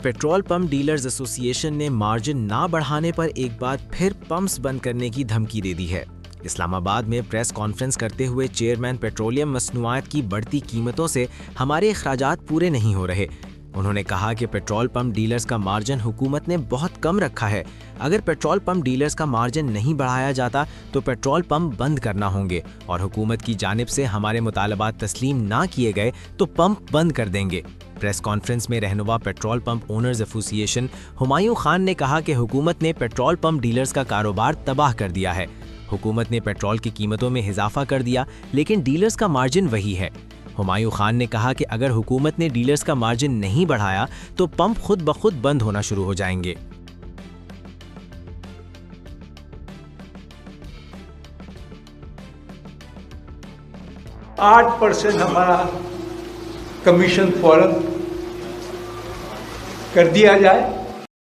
Petrol pump dealers association ने margin ना बढ़ाने पर एक बार फिर पंप्स बंद करने की धमकी दे दी है। इस्लामाबाद में प्रेस कॉन्फ्रेंस करते हुए चेयरमैन पेट्रोलियम मसनूआत की बढ़ती कीमतों से हमारे अखराजात पूरे नहीं हो रहे। उन्होंने कहा कि पेट्रोल पंप डीलर्स का मार्जिन हुकूमत ने बहुत कम रखा है। अगर पेट्रोल पंप डीलर्स का मार्जिन नहीं बढ़ाया जाता तो पेट्रोल पंप बंद करना होंगे और हुकूमत की जानिब से हमारे मुतालबात तस्लीम ना किए गए तो पंप बंद कर देंगे। प्रेस कॉन्फ्रेंस में रहनुमा petrol pump owners association Humayun Khan ने कहा कि हुकूमत ने पेट्रोल पंप डीलर्स का कारोबार तबाह कर दिया है। हुकूमत ने पेट्रोल की कीमतों में इजाफा कर दिया, लेकिन डीलर्स का मार्जिन वही है। हुमायूं खान ने कहा कि अगर हुकूमत ने डीलर्स का मार्जिन नहीं बढ़ाया तो पंप खुद ब खुद बंद होना शुरू हो जाएंगे। 8% हमारा कमीशन फौरन कर दिया जाए।